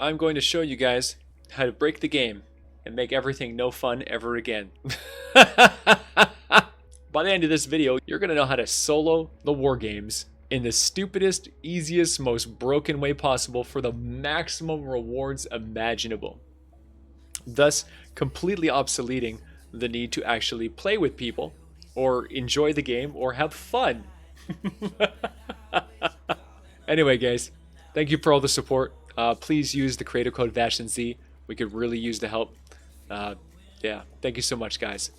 I'm going to show you guys how to break the game and make everything no fun ever again. By the end of this video, you're going to know how to solo the war games in the stupidest, easiest, most broken way possible for the maximum rewards imaginable, thus completely obsoleting the need to actually play with people or enjoy the game or have fun. Anyway, guys, thank you for all the support. Please use the creator code VashenZ. We could really use the help. Yeah, thank you so much, guys.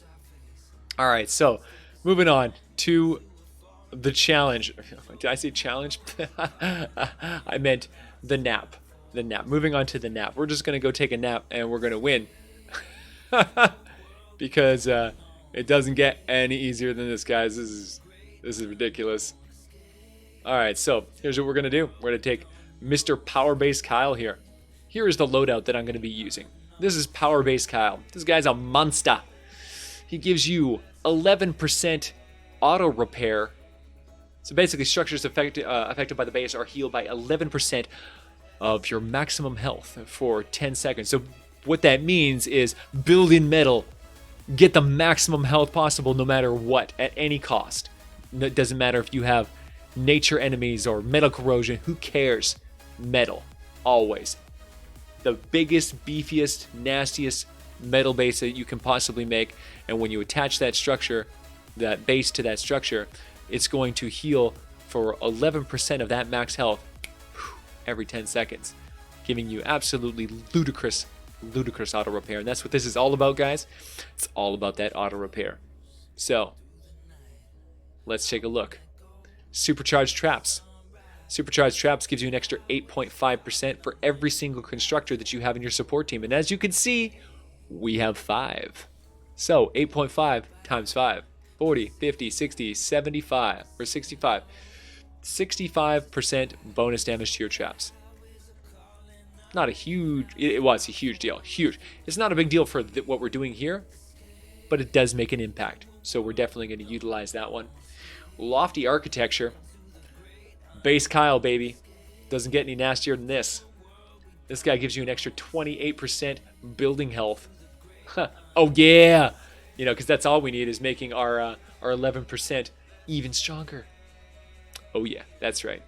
All right, so moving on to the challenge. Did I say challenge? I meant the nap. The nap. Moving on to the nap. We're just going to go take a nap and we're going to win. Because it doesn't get any easier than this, guys. This is ridiculous. All right, so here's what we're going to do. We're going to take Mr. Power Base Kyle here. Here is the loadout that I'm going to be using. This is Power Base Kyle. This guy's a monster. He gives you 11% auto repair. So basically, structures affected by the base are healed by 11% of your maximum health for 10 seconds. So what that means is build in metal, get the maximum health possible no matter what, at any cost. It doesn't matter if you have nature enemies or metal corrosion, who cares? Metal, always. The biggest, beefiest, nastiest metal base that you can possibly make, and when you attach that structure, that base to that structure, it's going to heal for 11% of that max health every 10 seconds, giving you absolutely ludicrous auto repair. And that's what this is all about, guys. It's all about that auto repair. So let's take a look. Supercharged traps. Supercharged traps gives you an extra 8.5% for every single constructor that you have in your support team. And as you can see, we have 5. So 8.5 times 5. 40, 50, 60, 75, or 65. 65% bonus damage to your traps. Not a huge, it was a huge deal. Huge. It's not a big deal for what we're doing here, but it does make an impact. So we're definitely going to utilize that one. Lofty architecture. Base Kyle, baby. Doesn't get any nastier than this. This guy gives you an extra 28% building health. Oh yeah! You know, because that's all we need is making our 11% even stronger. Oh yeah, that's right.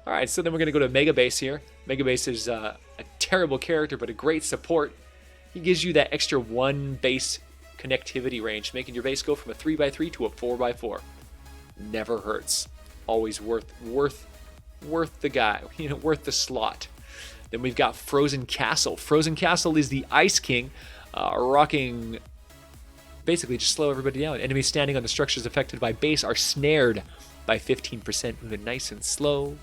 All right, so then we're going to go to Mega Base here. Mega Base is a terrible character, but a great support. He gives you that extra 1 base connectivity range, making your base go from a 3x3 to a 4x4. Never hurts. Always worth the guy, you know, worth the slot. Then we've got Frozen Castle. Frozen Castle is the Ice King, rocking. Basically, just slow everybody down. Enemies standing on the structures affected by base are snared by 15%, moving nice and slow,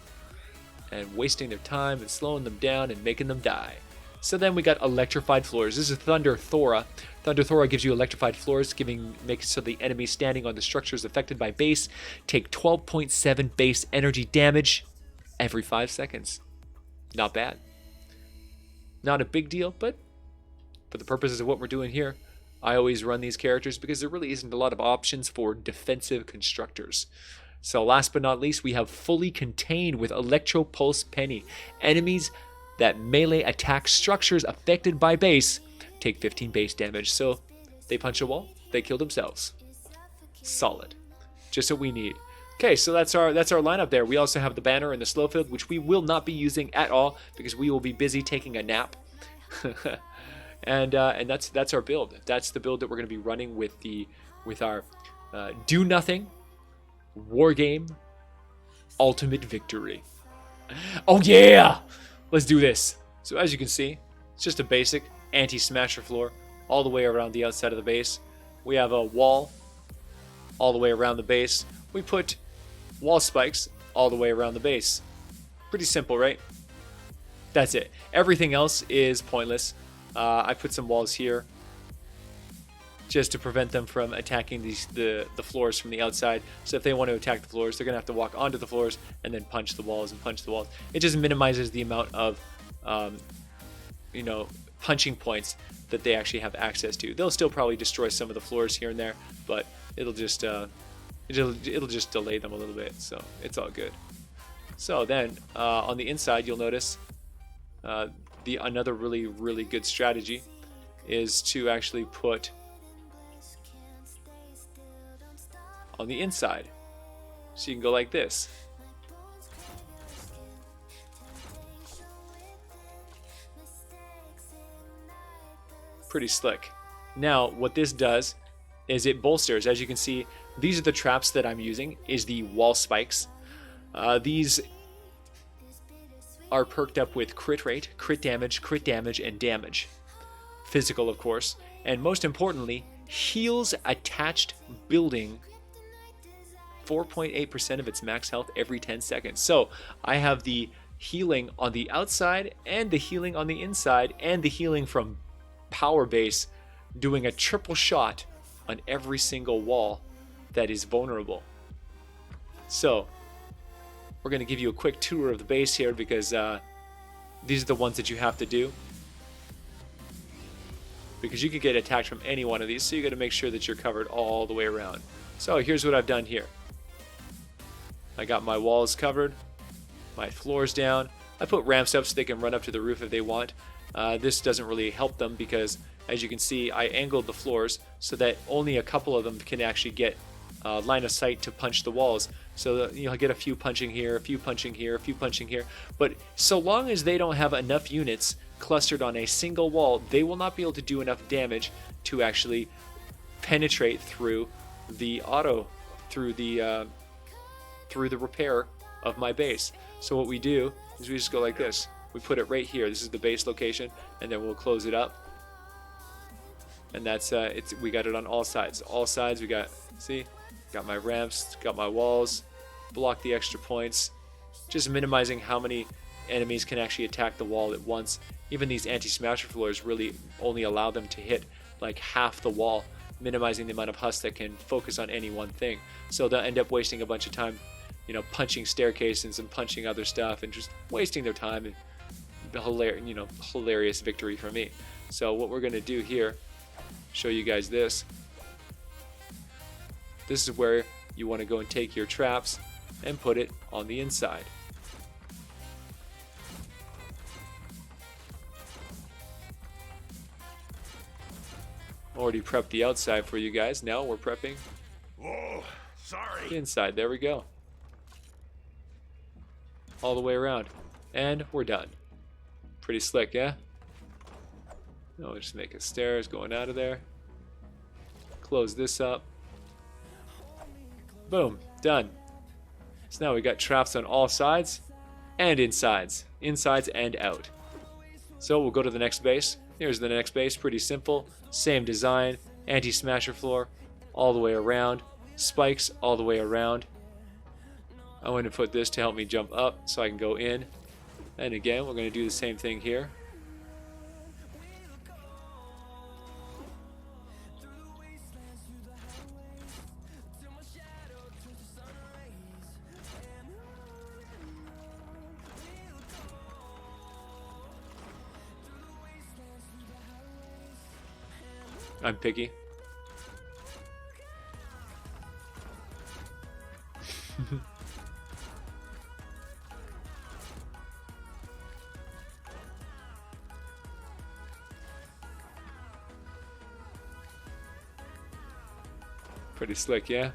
and wasting their time and slowing them down and making them die. So then we got electrified floors. This is Thunder Thora. Thunder Thora gives you electrified floors, makes so the enemies standing on the structures affected by base take 12.7 base energy damage every 5 seconds. Not bad. Not a big deal, but for the purposes of what we're doing here, I always run these characters because there really isn't a lot of options for defensive constructors. So last but not least, we have Fully Contained with Electro Pulse Penny. Enemies that melee attack structures affected by base take 15 base damage. So they punch a wall, they kill themselves. Solid. Just what we need. Okay, so that's our lineup there. We also have the banner and the slow field, which we will not be using at all because we will be busy taking a nap. And that's our build. That's the build that we're going to be running with our do nothing war game ultimate victory. Oh yeah, let's do this. So as you can see, it's just a basic anti-smasher floor all the way around the outside of the base. We have a wall all the way around the base. We put wall spikes all the way around the base. Pretty simple, right? That's it. Everything else is pointless. I put some walls here just to prevent them from attacking the floors from the outside. So if they want to attack the floors, they're going to have to walk onto the floors and then punch the walls and punch the walls. It just minimizes the amount of, punching points that they actually have access to. They'll still probably destroy some of the floors here and there, but it'll just delay them a little bit. So it's all good. So then on the inside, you'll notice another really good strategy is to actually put on the inside. So you can go like this. Pretty slick. Now what this does is it bolsters. As you can see, these are the traps that I'm using, is the wall spikes. These are perked up with crit rate, crit damage, and damage. Physical, of course. And most importantly, heals attached building 4.8% of its max health every 10 seconds. So I have the healing on the outside and the healing on the inside and the healing from power base, doing a triple shot on every single wall that is vulnerable. So we're going to give you a quick tour of the base here, because these are the ones that you have to do, because you could get attacked from any one of these, so you got to make sure that you're covered all the way around. So here's what I've done here. I got my walls covered, my floors down. I put ramps up so they can run up to the roof if they want. This doesn't really help them because, as you can see, I angled the floors so that only a couple of them can actually get line of sight to punch the walls. So that you'll get a few punching here, a few punching here, a few punching here. But so long as they don't have enough units clustered on a single wall, they will not be able to do enough damage to actually penetrate through the through the repair of my base. So what we do is we just go like this. We put it right here. This is the base location, and then we'll close it up. And that's we got it on all sides. All sides we got, see, got my ramps, got my walls, block the extra points, just minimizing how many enemies can actually attack the wall at once. Even these anti-smasher floors really only allow them to hit like half the wall, minimizing the amount of husk that can focus on any one thing. So they'll end up wasting a bunch of time, you know, punching staircases and punching other stuff and just wasting their time. And hilarious victory for me. So what we're going to do here, show you guys this. This is where you want to go and take your traps and put it on the inside. Already prepped the outside for you guys. Now we're prepping the inside. There we go. All the way around. And we're done. Pretty slick, yeah? Now we'll just make a stairs going out of there. Close this up. Boom, done. So now we got traps on all sides and insides and out. So we'll go to the next base. Here's the next base, pretty simple. Same design, anti-smasher floor all the way around, spikes all the way around. I'm going to put this to help me jump up so I can go in. And again, we're going to do the same thing here. I'm picky. Pretty slick, yeah?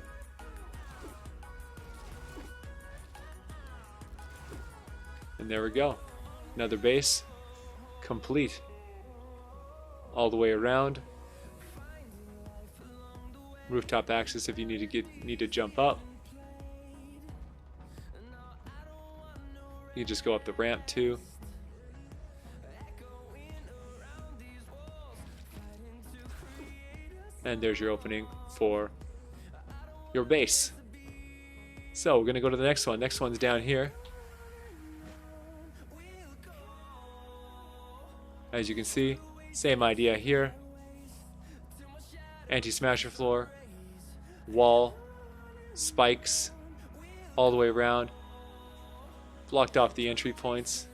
And there we go. Another base. Complete. All the way around. Rooftop access if you need to jump up. You just go up the ramp too. And there's your opening for your base. So we're gonna go to the next one. Next one's down here. As you can see, same idea here. Anti-smasher floor, wall, spikes, all the way around. Blocked off the entry points.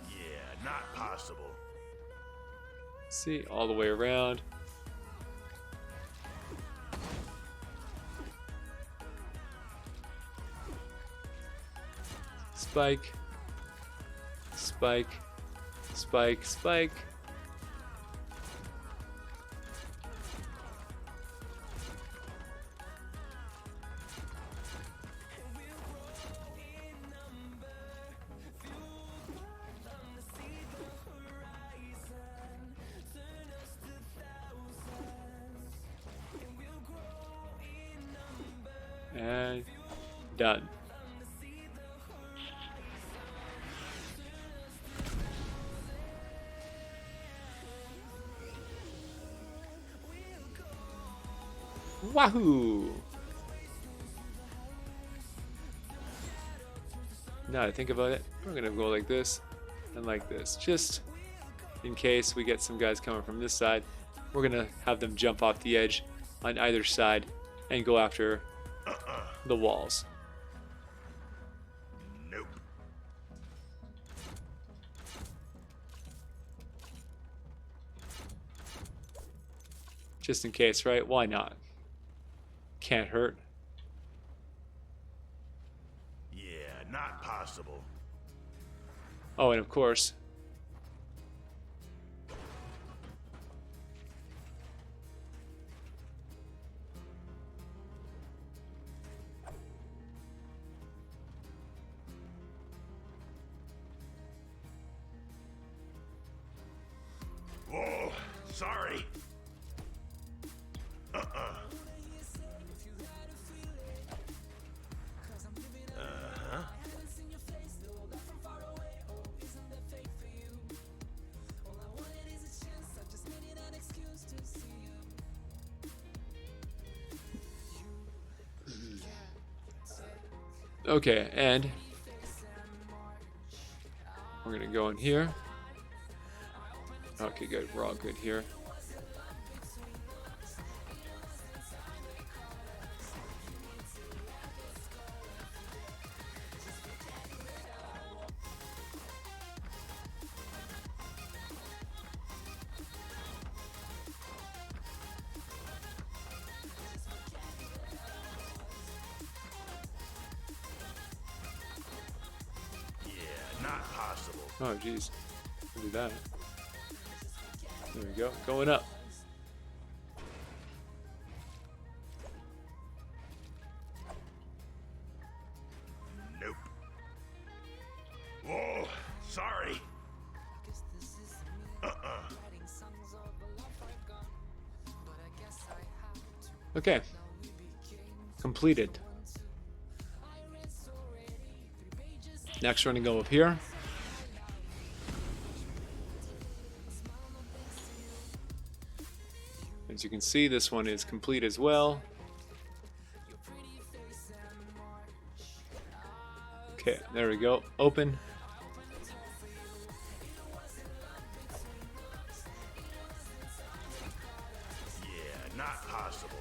Yeah, not possible. See, all the way around. Spike, spike, Spike, spike. And done. Wahoo! Now that I think about it, we're gonna go like this and like this, just in case we get some guys coming from this side. We're gonna have them jump off the edge on either side and go after the walls. Nope. Just in case, right? Why not? Can't hurt. Yeah, not possible. Oh, and of course, Whoa, sorry. okay, and we're gonna go in here. Okay, good. We're all good here. Yeah, not possible. Oh, geez. Look at that. There we go. Going up. Nope. Whoa, sorry. Okay. Completed. Next, we're going to go up here. As you can see, this one is complete as well. Okay, there we go. Open. Yeah, not possible.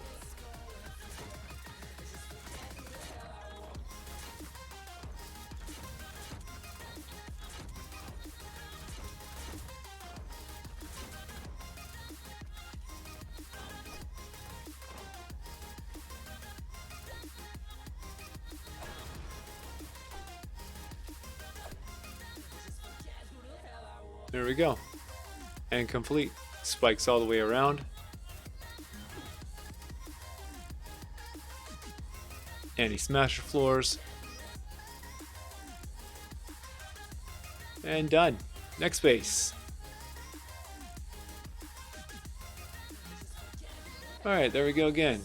There we go. And complete. Spikes all the way around. Anti-smasher floors. And done. Next base. Alright, there we go again.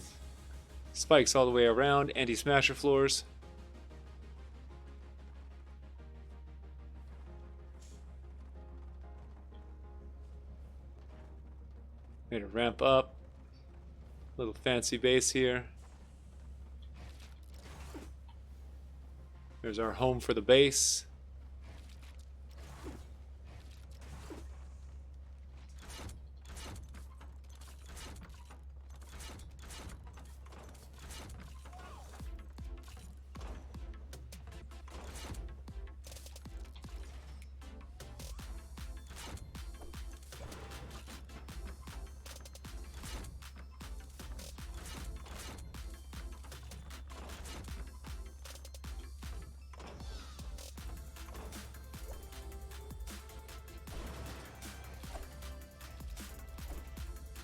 Spikes all the way around. Anti-smasher floors. Made a ramp up. Little fancy base here. There's our home for the base.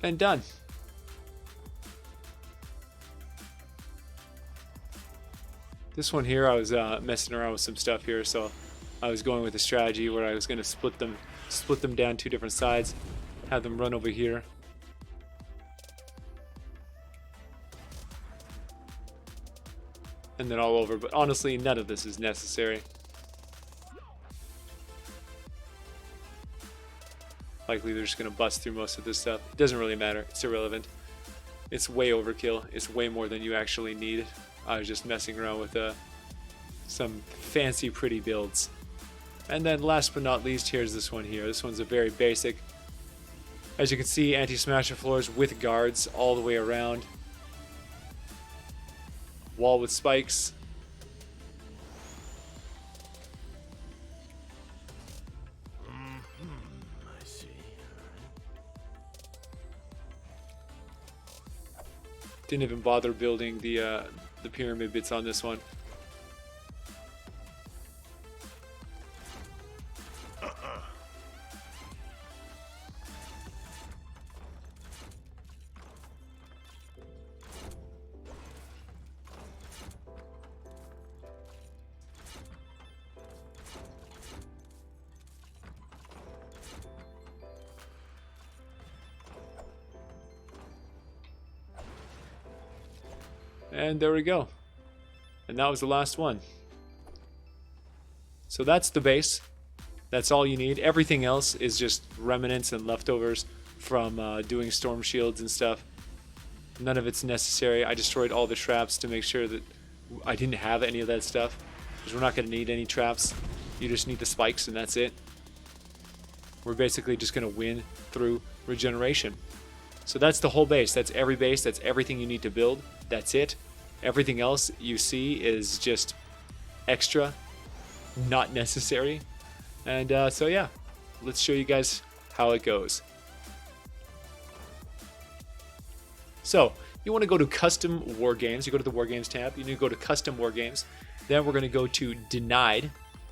and done. This one here, I was messing around with some stuff here, so I was going with a strategy where I was going to split them down 2 different sides, have them run over here. And then all over, but honestly, none of this is necessary. Likely they're just going to bust through most of this stuff. It doesn't really matter. It's irrelevant. It's way overkill. It's way more than you actually need. I was just messing around with some fancy pretty builds. And then last but not least, here's this one here. This one's a very basic. As you can see, anti-smasher floors with guards all the way around. Wall with spikes. I see. Didn't even bother building the pyramid bits on this one. And there we go. And that was the last one. So that's the base. That's all you need. Everything else is just remnants and leftovers from doing storm shields and stuff. None of it's necessary. I destroyed all the traps to make sure that I didn't have any of that stuff, because we're not going to need any traps. You just need the spikes and that's it. We're basically just going to win through regeneration. So that's the whole base. That's every base. That's everything you need to build. That's it. Everything else you see is just extra, not necessary. And so yeah, let's show you guys how it goes. So you want to go to custom war games. You go to the war games tab. You need to go to custom war games. Then we're going to go to denied.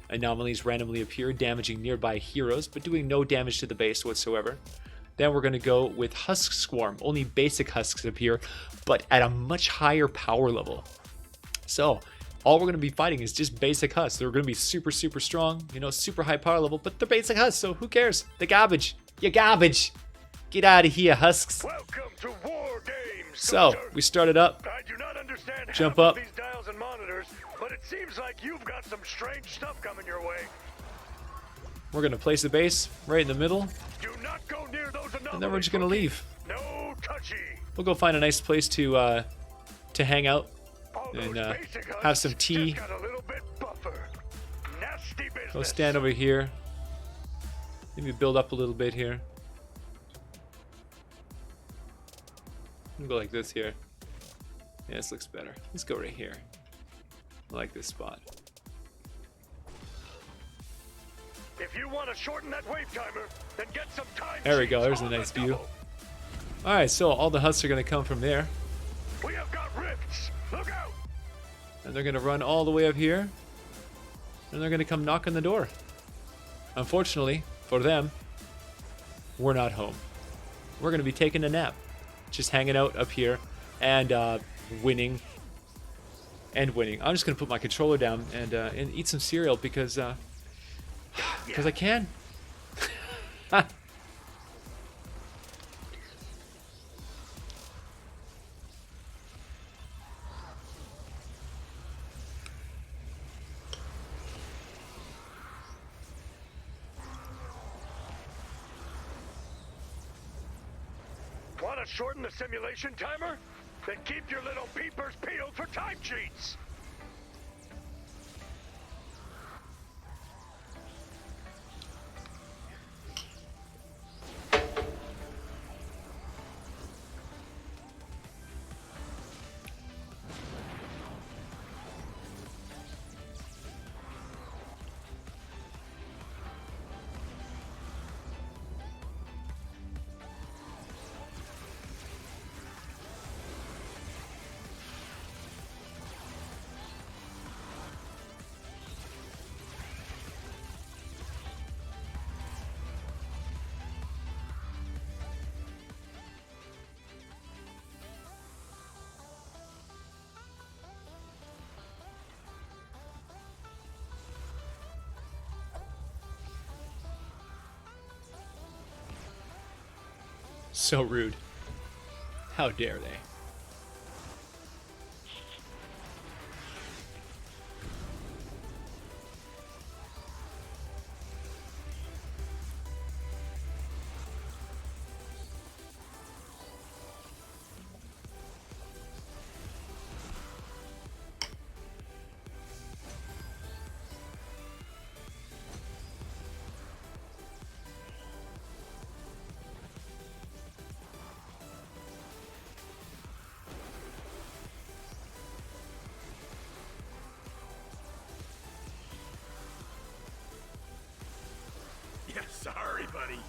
Anomalies randomly appear, damaging nearby heroes, but doing no damage to the base whatsoever. Then we're going to go with Husk Swarm. Only basic husks appear, but at a much higher power level. So all we're going to be fighting is just basic husks. They're going to be super, super strong, you know, super high power level, but they're basic husks, so who cares? The garbage. You're garbage. Get out of here, husks. Welcome to War Games. So we started up. I do not understand Jump half up. of these dials and monitors, but it seems like you've got some strange stuff coming your way. We're going to place the base right in the middle, Do not go near those anomalies. and then we're just going to leave. No touchy. We'll go find a nice place to hang out All and those basic husks have some tea. just got a little bit buffer. Nasty business. Go stand over here. Maybe build up a little bit here. We'll go like this here. Yeah, this looks better. Let's go right here. I like this spot. If you want to shorten that wave timer, then get some time. There we go. sheets There's a on the nice view. double. Alright, so all the husks are going to come from there. We have got rifts. Look out. And they're going to run all the way up here. And they're going to come knock on the door. Unfortunately, for them, we're not home. We're going to be taking a nap. Just hanging out up here and winning. I'm just going to put my controller down and eat some cereal because I can. Want to shorten the simulation timer? Then keep your little peepers peeled for time cheats. So rude. How dare they? Yeah, sorry, buddy.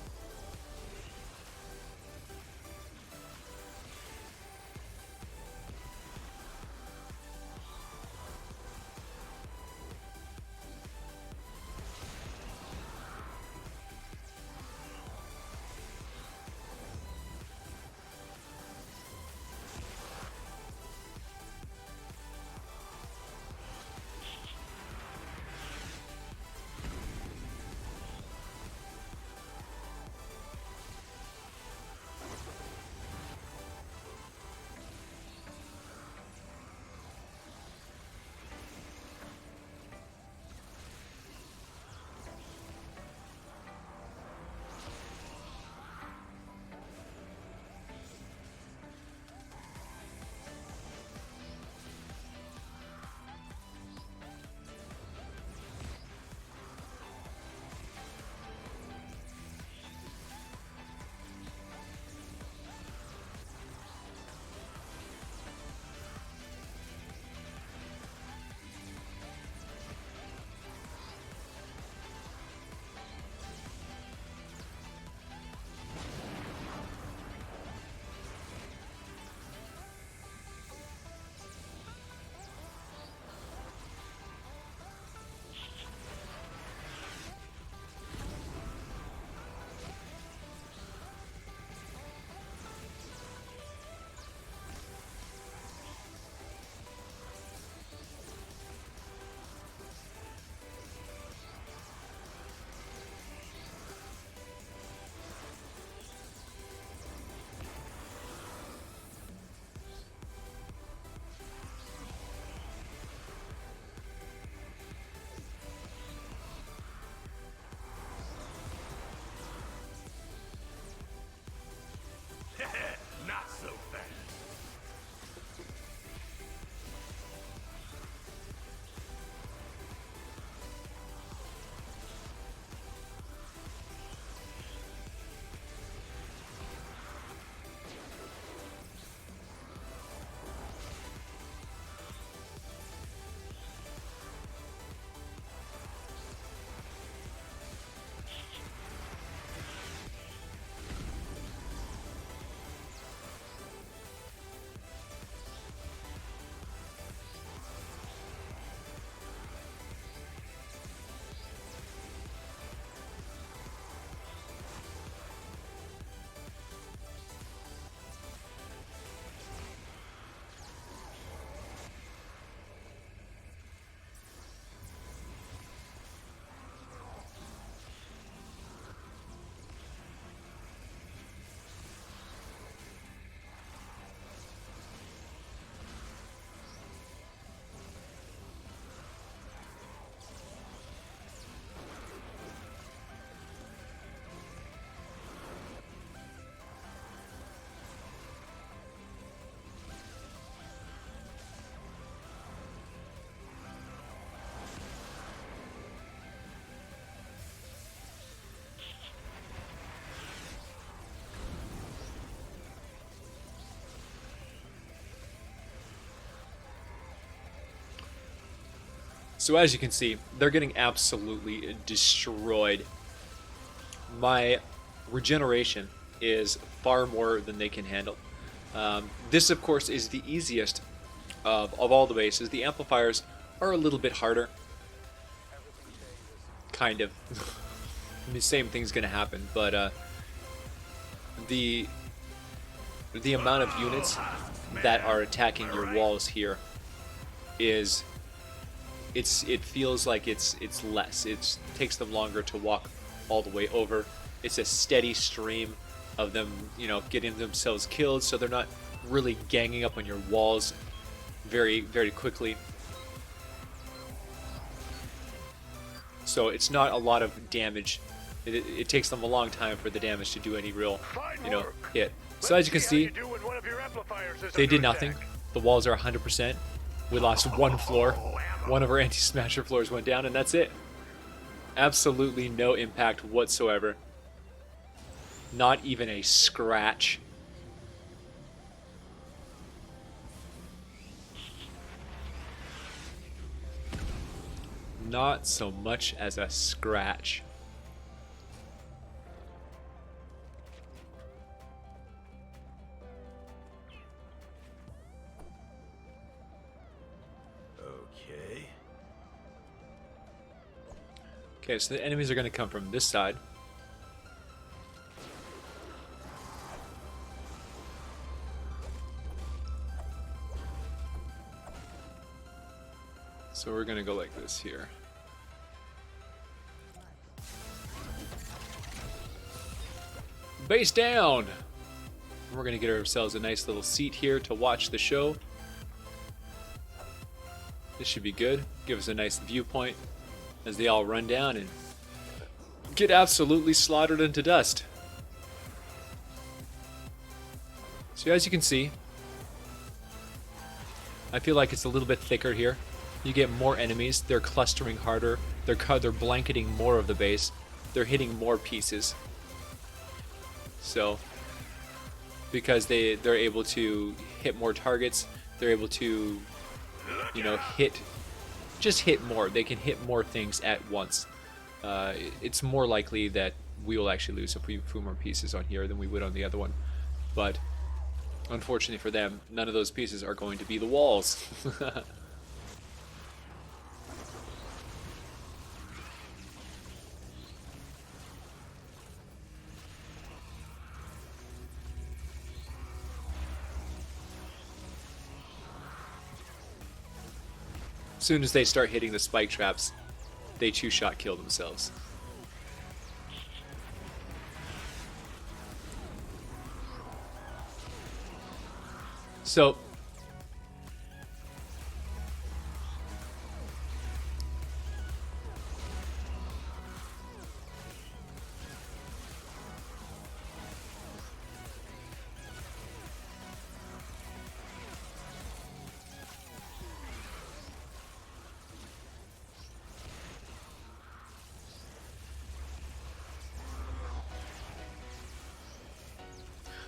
Not so fast. So as you can see, they're getting absolutely destroyed. My regeneration is far more than they can handle. This, of course, is the easiest of all the bases. The amplifiers are a little bit harder. Kind of. The same thing's going to happen, but the amount of units that are attacking your walls here is it feels like it's less. It takes them longer to walk all the way over. It's a steady stream of them, you know, getting themselves killed, so they're not really ganging up on your walls very, very quickly. So it's not a lot of damage. It takes them a long time for the damage to do any real, you know, hit. So as you can see, they did nothing. The walls are 100%. We lost one floor. One of our anti-smasher floors went down, and that's it. Absolutely no impact whatsoever. Not even a scratch. Not so much as a scratch. Okay, so the enemies are going to come from this side. So we're going to go like this here. Base down! We're going to get ourselves a nice little seat here to watch the show. This should be good. Give us a nice viewpoint as they all run down and get absolutely slaughtered into dust. So as you can see, I feel like it's a little bit thicker here. You get more enemies. They're clustering harder. They're blanketing more of the base. They're hitting more pieces. So because they're able to hit more targets, they're able to, you know, hit more. They can hit more things at once. It's more likely that we will actually lose a few more pieces on here than we would on the other one. But unfortunately for them, none of those pieces are going to be the walls. As soon as they start hitting the spike traps, they two-shot kill themselves.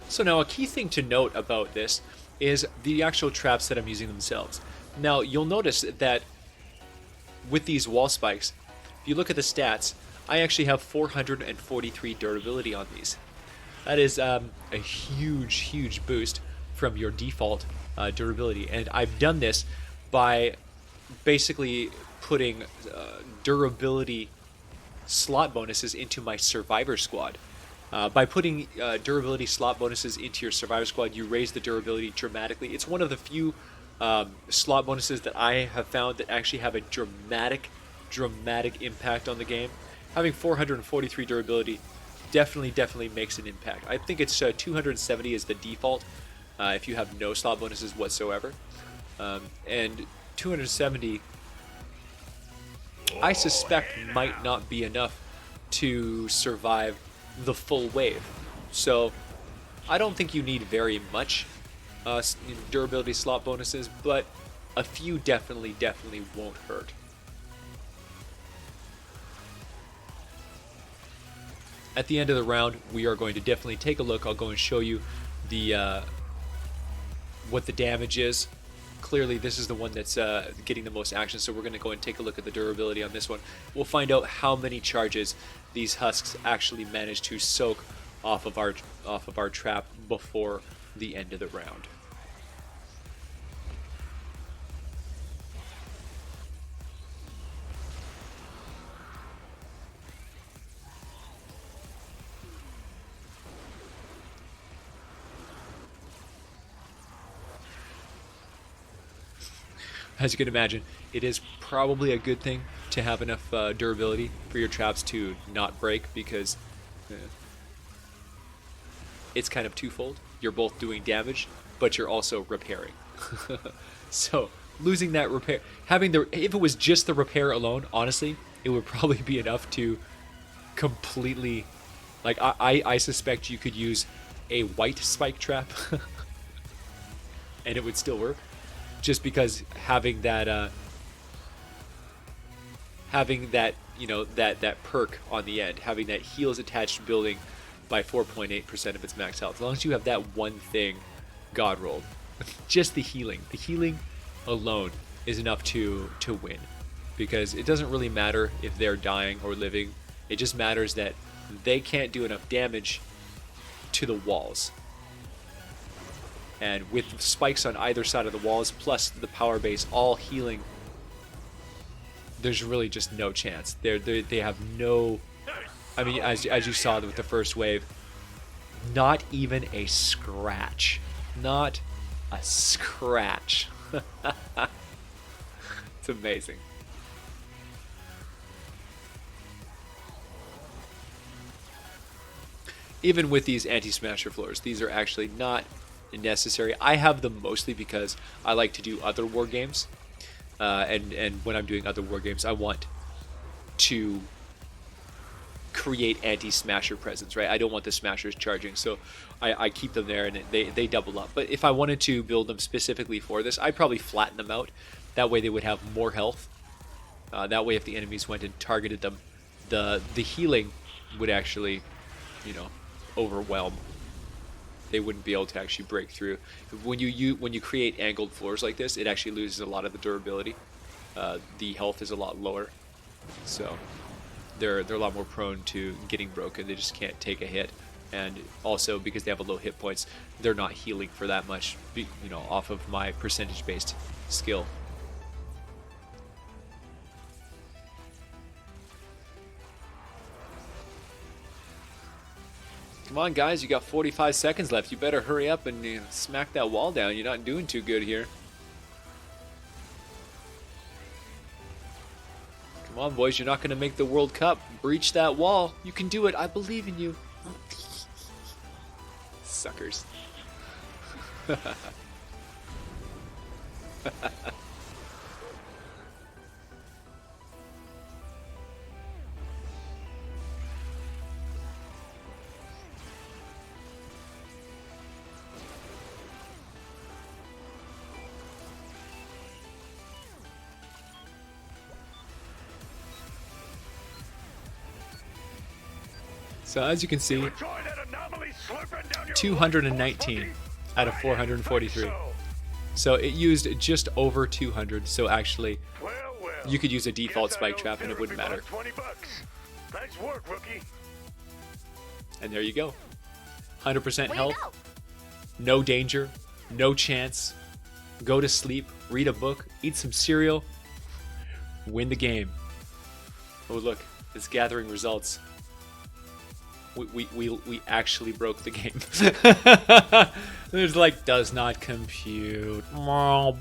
So now a key thing to note about this is the actual traps that I'm using themselves. Now you'll notice that with these wall spikes, if you look at the stats, I actually have 443 durability on these. That is a huge boost from your default durability, and I've done this by basically putting durability slot bonuses into my survivor squad. By putting durability slot bonuses into your survivor squad, you raise the durability dramatically. It's one of the few slot bonuses that I have found that actually have a dramatic impact on the game. Having 443 durability definitely makes an impact. I think it's 270 is the default if you have no slot bonuses whatsoever. And 270, I suspect, might not be enough to survive the full wave. So I don't think you need very much durability slot bonuses, but a few definitely won't hurt. At the end of the round, we are going to definitely take a look. I'll go and show you the what the damage is. Clearly this is the one that's getting the most action, so we're going to go and take a look at the durability on this one. We'll find out how many charges these husks actually manage to soak off of our trap before the end of the round. As you can imagine, it is probably a good thing to have enough durability for your traps to not break, because it's kind of twofold. You're both doing damage, but you're also repairing. So losing that repair, if it was just the repair alone, honestly, it would probably be enough to completely, like, I suspect you could use a white spike trap and it would still work, just because having that you know, that perk on the end, having that heals attached building by 4.8% of its max health. As long as you have that one thing god rolled, just the healing alone is enough to win, because it doesn't really matter if they're dying or living. It just matters that they can't do enough damage to the walls. And with spikes on either side of the walls, plus the power base all healing, there's really just no chance. They have no... I mean, as you saw with the first wave, not even a scratch. Not a scratch. It's amazing. Even with these anti-smasher floors, these are actually not necessary. I have them mostly because I like to do other war games, and when I'm doing other war games, I want to create anti-smasher presence, right? I don't want the smashers charging, so I keep them there, and they double up. But if I wanted to build them specifically for this, I'd probably flatten them out. That way they would have more health. That way if the enemies went and targeted them, the healing would actually, you know, overwhelm. They wouldn't be able to actually break through. When you create angled floors like this, it actually loses a lot of the durability. The health is a lot lower, so they're a lot more prone to getting broken. They just can't take a hit, and also because they have a low hit points, they're not healing for that much, you know, off of my percentage based skill. Come on, guys, you got 45 seconds left. You better hurry up and smack that wall down. You're not doing too good here. Come on, boys, you're not going to make the World Cup. Breach that wall. You can do it. I believe in you. Suckers. So as you can see, 219 out of 443. So it used just over 200. So actually, you could use a default spike trap and it wouldn't matter. Nice work, rookie. And there you go. 100% health, no danger, no chance. Go to sleep, read a book, eat some cereal, win the game. Oh look, it's gathering results. We actually broke the game. There's like, does not compute. All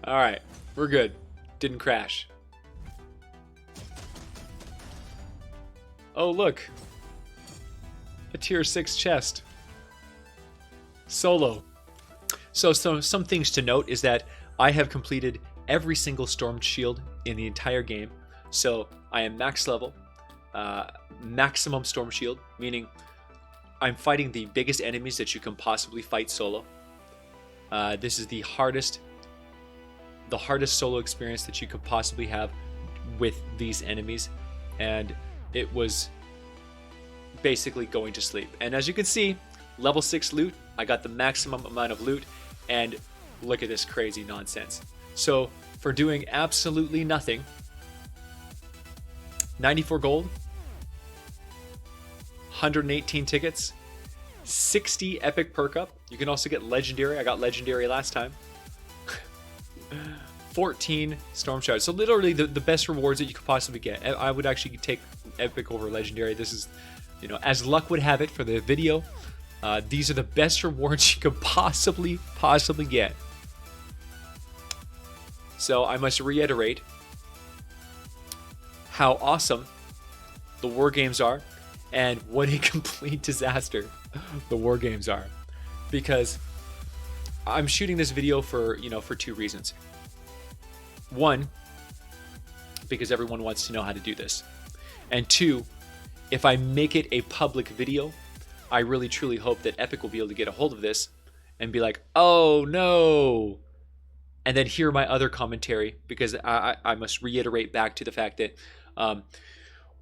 right, we're good. Didn't crash. Oh look, a tier 6 chest. Solo. So some things to note is that I have completed every single storm shield in the entire game. So I am max level, maximum storm shield, meaning I'm fighting the biggest enemies that you can possibly fight solo. This is the hardest solo experience that you could possibly have with these enemies, and it was basically going to sleep. And as you can see, level 6 loot, I got the maximum amount of loot, and look at this crazy nonsense. So for doing absolutely nothing, 94 gold, 118 tickets, 60 epic perk up. You can also get legendary. I got legendary last time. 14 storm shards. So literally the best rewards that you could possibly get. I would actually take epic over legendary. This is, you know, as luck would have it for the video, these are the best rewards you could possibly get. So I must reiterate, how awesome the war games are and what a complete disaster the war games are. Because I'm shooting this video for, for two reasons. One, because everyone wants to know how to do this. And two, if I make it a public video, I really truly hope that Epic will be able to get a hold of this and be like, oh no, and then hear my other commentary, because I must reiterate back to the fact that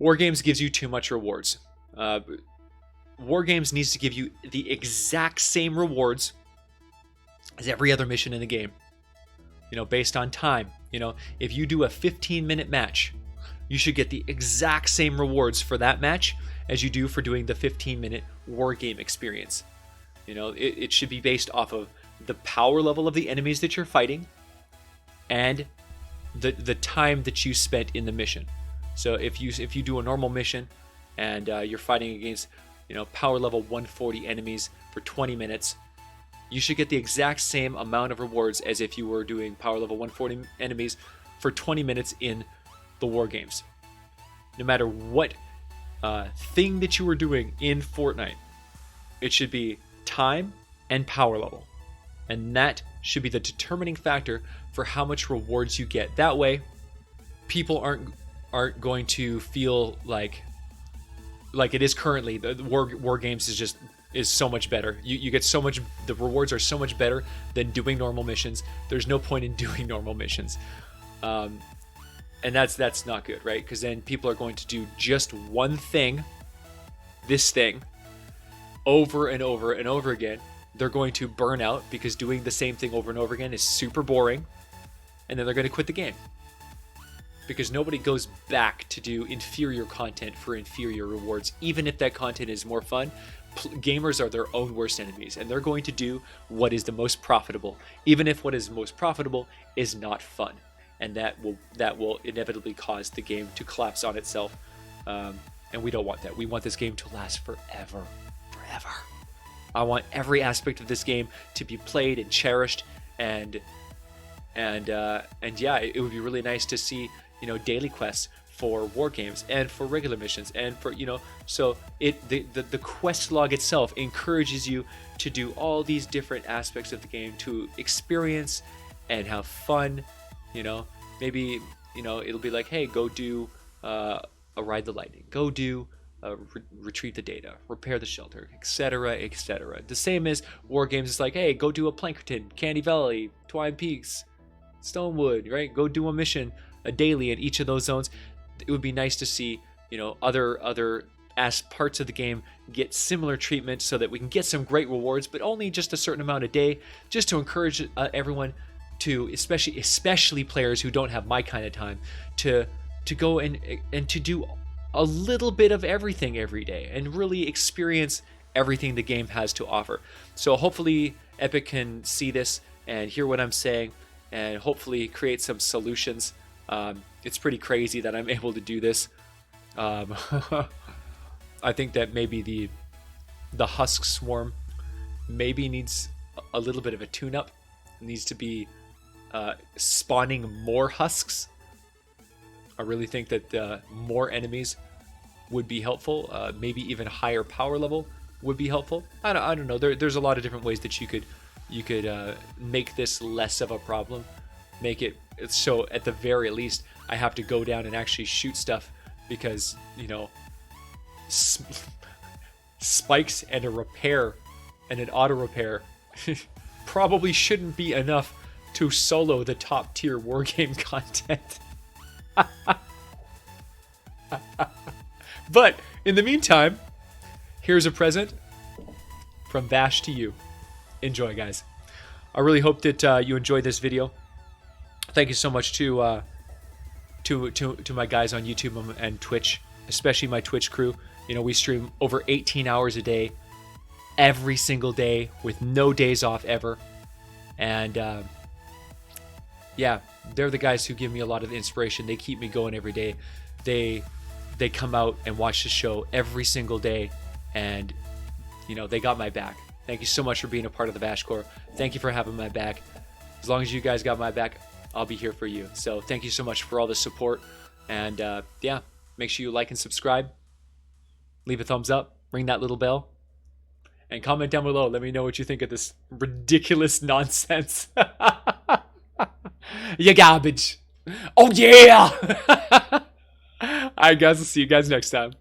War Games gives you too much rewards. War Games needs to give you the exact same rewards as every other mission in the game, based on time. If you do a 15-minute match, you should get the exact same rewards for that match as you do for doing the 15-minute war game experience. It should be based off of the power level of the enemies that you're fighting and the time that you spent in the mission. So if you do a normal mission and you're fighting against power level 140 enemies for 20 minutes, you should get the exact same amount of rewards as if you were doing power level 140 enemies for 20 minutes in the war games. No matter what thing that you were doing in Fortnite, it should be time and power level, and that should be the determining factor for how much rewards you get. That way people aren't going to feel like it is currently. The war games is so much better. You get so much, the rewards are so much better than doing normal missions. There's no point in doing normal missions, and that's not good, right? Because then people are going to do just one thing, this thing, over and over and over again. They're going to burn out because doing the same thing over and over again is super boring, and then they're going to quit the game, because nobody goes back to do inferior content for inferior rewards. Even if that content is more fun, gamers are their own worst enemies, and they're going to do what is the most profitable, even if what is most profitable is not fun, and that will inevitably cause the game to collapse on itself, and we don't want that. We want this game to last forever. I want every aspect of this game to be played and cherished, and yeah, it would be really nice to see daily quests for war games and for regular missions, and for so the quest log itself encourages you to do all these different aspects of the game to experience and have fun. Maybe it'll be like, hey, go do a ride the lightning, go do retrieve the data, repair the shelter, etc., etc. The same as war games. It's like, hey, go do a Plankerton, Candy Valley, Twine Peaks, Stonewood, right? Go do a mission, a daily in each of those zones. It would be nice to see other parts of the game get similar treatment, so that we can get some great rewards, but only just a certain amount a day, just to encourage everyone to, especially players who don't have my kind of time, to go and to do a little bit of everything every day and really experience everything the game has to offer. So hopefully Epic can see this and hear what I'm saying, and hopefully create some solutions. It's pretty crazy that I'm able to do this. I think that maybe the husk swarm maybe needs a little bit of a tune-up. It needs to be spawning more husks. I really think that more enemies would be helpful. Maybe even higher power level would be helpful. I don't know. There's a lot of different ways that you could make this less of a problem. Make it so at the very least I have to go down and actually shoot stuff, because spikes and a repair and an auto repair probably shouldn't be enough to solo the top tier wargame content. But in the meantime, here's a present from VASH to you. Enjoy, guys. I really hope that you enjoyed this video. Thank you so much to my guys on YouTube and Twitch, especially my Twitch crew. We stream over 18 hours a day, every single day, with no days off ever. And yeah, they're the guys who give me a lot of inspiration. They keep me going every day. They come out and watch the show every single day, and they got my back. Thank you so much for being a part of the VASH Corps. Thank you for having my back. As long as you guys got my back, I'll be here for you. So thank you so much for all the support. And yeah, make sure you like and subscribe. Leave a thumbs up. Ring that little bell. And comment down below. Let me know what you think of this ridiculous nonsense. You garbage. Oh yeah! Alright guys, I'll see you guys next time.